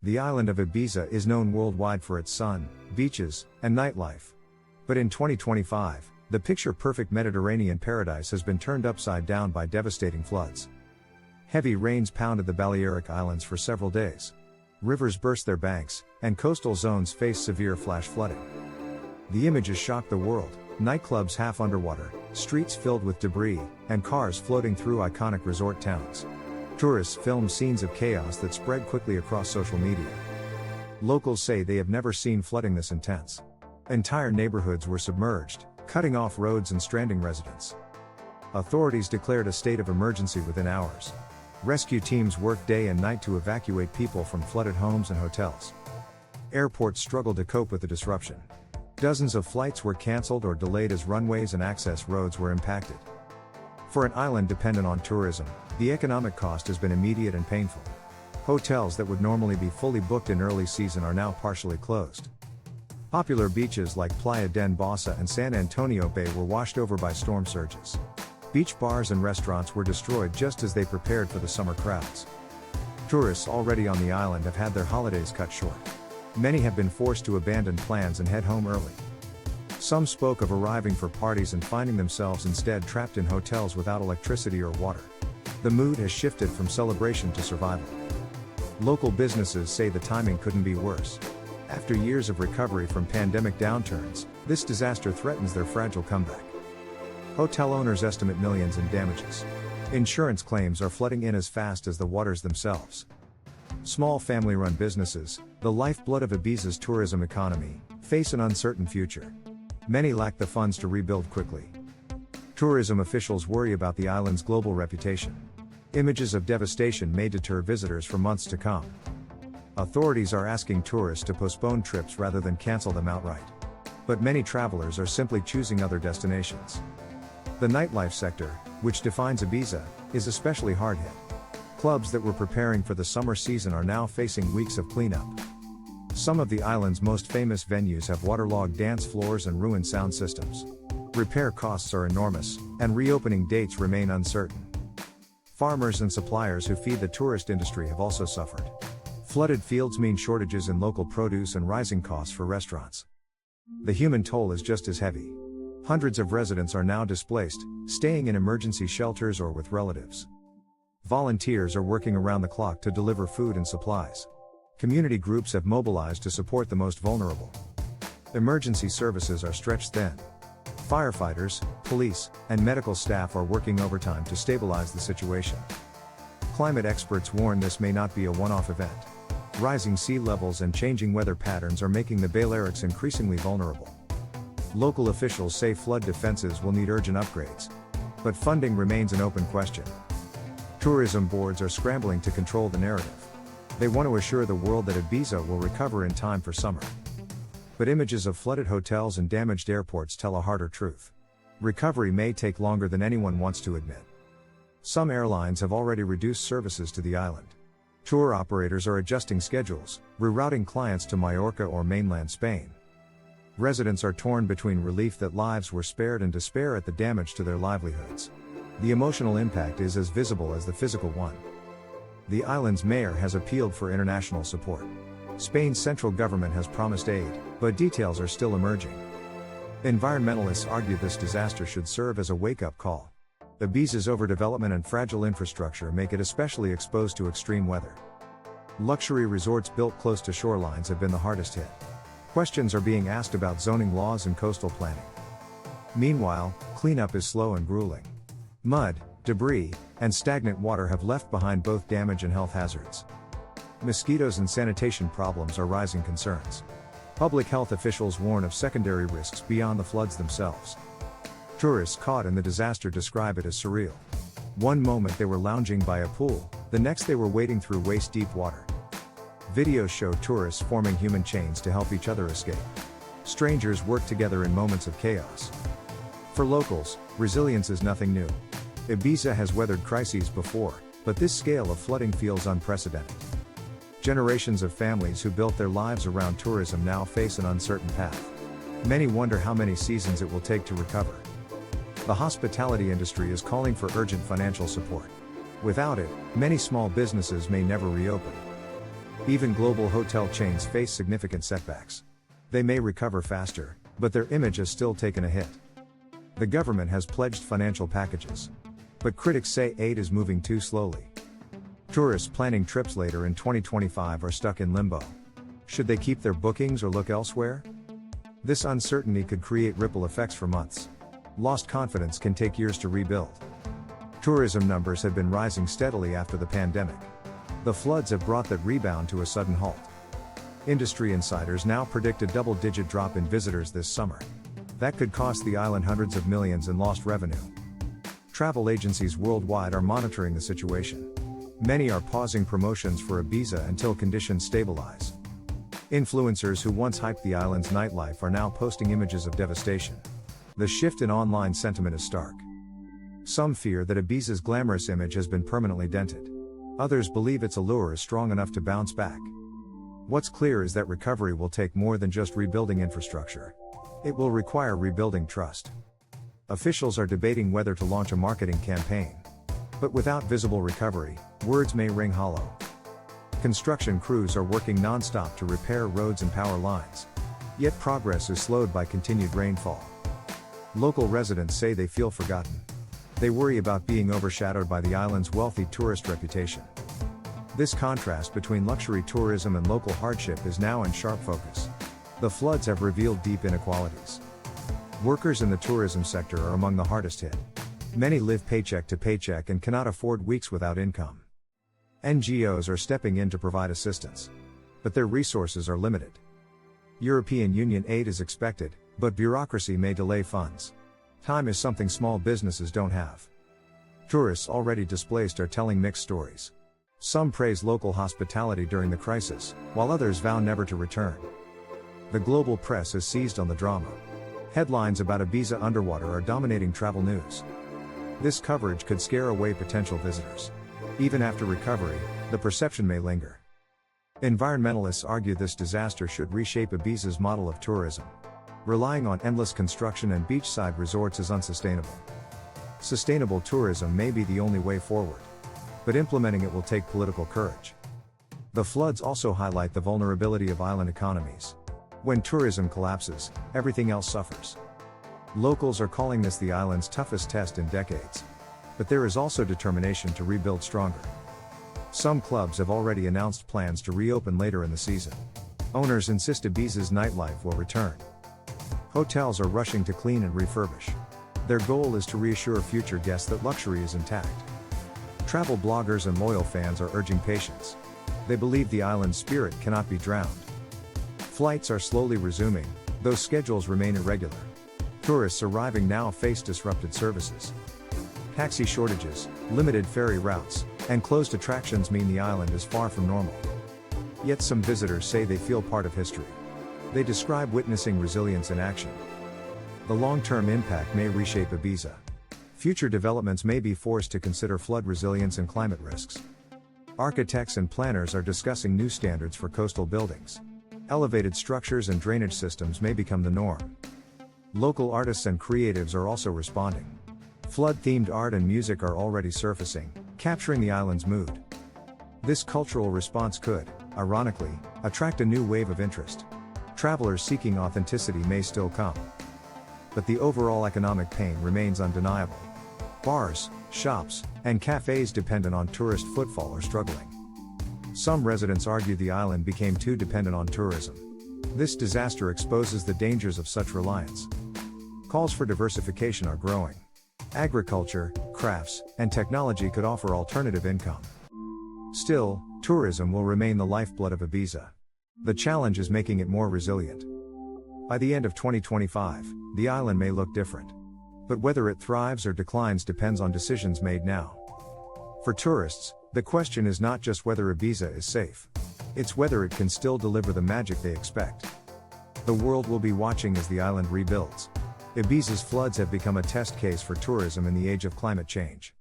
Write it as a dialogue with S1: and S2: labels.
S1: The island of Ibiza is known worldwide for its sun, beaches, and nightlife. But in 2025, the picture-perfect Mediterranean paradise has been turned upside down by devastating floods. Heavy rains pounded the Balearic Islands for several days. Rivers burst their banks, and coastal zones faced severe flash flooding. The images shocked the world: nightclubs half underwater, streets filled with debris, and cars floating through iconic resort towns. Tourists filmed scenes of chaos that spread quickly across social media. Locals say they have never seen flooding this intense. Entire neighborhoods were submerged, cutting off roads and stranding residents. Authorities declared a state of emergency within hours. Rescue teams worked day and night to evacuate people from flooded homes and hotels. Airports struggled to cope with the disruption. Dozens of flights were canceled or delayed as runways and access roads were impacted. For an island dependent on tourism, the economic cost has been immediate and painful. Hotels that would normally be fully booked in early season are now partially closed. Popular beaches like Playa del Bossa and San Antonio Bay were washed over by storm surges. Beach bars and restaurants were destroyed just as they prepared for the summer crowds. Tourists already on the island have had their holidays cut short. Many have been forced to abandon plans and head home early. Some spoke of arriving for parties and finding themselves instead trapped in hotels without electricity or water. The mood has shifted from celebration to survival. Local businesses say the timing couldn't be worse. After years of recovery from pandemic downturns, this disaster threatens their fragile comeback. Hotel owners estimate millions in damages. Insurance claims are flooding in as fast as the waters themselves. Small family-run businesses, the lifeblood of Ibiza's tourism economy, face an uncertain future. Many lack the funds to rebuild quickly. Tourism officials worry about the island's global reputation. Images of devastation may deter visitors for months to come. Authorities are asking tourists to postpone trips rather than cancel them outright. But many travelers are simply choosing other destinations. The nightlife sector, which defines Ibiza, is especially hard hit. Clubs that were preparing for the summer season are now facing weeks of cleanup. Some of the island's most famous venues have waterlogged dance floors and ruined sound systems. Repair costs are enormous, and reopening dates remain uncertain. Farmers and suppliers who feed the tourist industry have also suffered. Flooded fields mean shortages in local produce and rising costs for restaurants. The human toll is just as heavy. Hundreds of residents are now displaced, staying in emergency shelters or with relatives. Volunteers are working around the clock to deliver food and supplies. Community groups have mobilized to support the most vulnerable. Emergency services are stretched thin. Firefighters, police, and medical staff are working overtime to stabilize the situation. Climate experts warn this may not be a one-off event. Rising sea levels and changing weather patterns are making the Balearics increasingly vulnerable. Local officials say flood defenses will need urgent upgrades. But funding remains an open question. Tourism boards are scrambling to control the narrative. They want to assure the world that Ibiza will recover in time for summer. But images of flooded hotels and damaged airports tell a harder truth. Recovery may take longer than anyone wants to admit. Some airlines have already reduced services to the island. Tour operators are adjusting schedules, rerouting clients to Majorca or mainland Spain. Residents are torn between relief that lives were spared and despair at the damage to their livelihoods. The emotional impact is as visible as the physical one. The island's mayor has appealed for international support. Spain's central government has promised aid, but details are still emerging. Environmentalists argue this disaster should serve as a wake-up call. Ibiza's overdevelopment and fragile infrastructure make it especially exposed to extreme weather. Luxury resorts built close to shorelines have been the hardest hit. Questions are being asked about zoning laws and coastal planning. Meanwhile, cleanup is slow and grueling. Mud, debris, and stagnant water have left behind both damage and health hazards. Mosquitoes and sanitation problems are rising concerns. Public health officials warn of secondary risks beyond the floods themselves. Tourists caught in the disaster describe it as surreal. One moment they were lounging by a pool, the next they were wading through waist-deep water. Videos show tourists forming human chains to help each other escape. Strangers work together in moments of chaos. For locals, resilience is nothing new. Ibiza has weathered crises before, but this scale of flooding feels unprecedented. Generations of families who built their lives around tourism now face an uncertain path. Many wonder how many seasons it will take to recover. The hospitality industry is calling for urgent financial support. Without it, many small businesses may never reopen. Even global hotel chains face significant setbacks. They may recover faster, but their image has still taken a hit. The government has pledged financial packages. But critics say aid is moving too slowly. Tourists planning trips later in 2025 are stuck in limbo. Should they keep their bookings or look elsewhere? This uncertainty could create ripple effects for months. Lost confidence can take years to rebuild. Tourism numbers have been rising steadily after the pandemic. The floods have brought that rebound to a sudden halt. Industry insiders now predict a double-digit drop in visitors this summer. That could cost the island hundreds of millions in lost revenue. Travel agencies worldwide are monitoring the situation. Many are pausing promotions for Ibiza until conditions stabilize. Influencers who once hyped the island's nightlife are now posting images of devastation. The shift in online sentiment is stark. Some fear that Ibiza's glamorous image has been permanently dented. Others believe its allure is strong enough to bounce back. What's clear is that recovery will take more than just rebuilding infrastructure. It will require rebuilding trust. Officials are debating whether to launch a marketing campaign. But without visible recovery, words may ring hollow. Construction crews are working non-stop to repair roads and power lines. Yet progress is slowed by continued rainfall. Local residents say they feel forgotten. They worry about being overshadowed by the island's wealthy tourist reputation. This contrast between luxury tourism and local hardship is now in sharp focus. The floods have revealed deep inequalities. Workers in the tourism sector are among the hardest hit. Many live paycheck to paycheck and cannot afford weeks without income. NGOs are stepping in to provide assistance. But their resources are limited. European Union aid is expected, but bureaucracy may delay funds. Time is something small businesses don't have. Tourists already displaced are telling mixed stories. Some praise local hospitality during the crisis, while others vow never to return. The global press is seized on the drama. Headlines about Ibiza underwater are dominating travel news. This coverage could scare away potential visitors. Even after recovery, the perception may linger. Environmentalists argue this disaster should reshape Ibiza's model of tourism. Relying on endless construction and beachside resorts is unsustainable. Sustainable tourism may be the only way forward. But implementing it will take political courage. The floods also highlight the vulnerability of island economies. When tourism collapses, everything else suffers. Locals are calling this the island's toughest test in decades. But there is also determination to rebuild stronger. Some clubs have already announced plans to reopen later in the season. Owners insist Ibiza's nightlife will return. Hotels are rushing to clean and refurbish. Their goal is to reassure future guests that luxury is intact. Travel bloggers and loyal fans are urging patience. They believe the island's spirit cannot be drowned. Flights are slowly resuming, though schedules remain irregular. Tourists arriving now face disrupted services. Taxi shortages, limited ferry routes, and closed attractions mean the island is far from normal. Yet some visitors say they feel part of history. They describe witnessing resilience in action. The long-term impact may reshape Ibiza. Future developments may be forced to consider flood resilience and climate risks. Architects and planners are discussing new standards for coastal buildings. Elevated structures and drainage systems may become the norm. Local artists and creatives are also responding. Flood-themed art and music are already surfacing, capturing the island's mood. This cultural response could, ironically, attract a new wave of interest. Travelers seeking authenticity may still come. But the overall economic pain remains undeniable. Bars, shops, and cafes dependent on tourist footfall are struggling. Some residents argue the island became too dependent on tourism. This disaster exposes the dangers of such reliance. Calls for diversification are growing. Agriculture, crafts, and technology could offer alternative income. Still, tourism will remain the lifeblood of Ibiza. The challenge is making it more resilient. By the end of 2025, the island may look different. But whether it thrives or declines depends on decisions made now. For tourists, the question is not just whether Ibiza is safe. It's whether it can still deliver the magic they expect. The world will be watching as the island rebuilds. Ibiza's floods have become a test case for tourism in the age of climate change.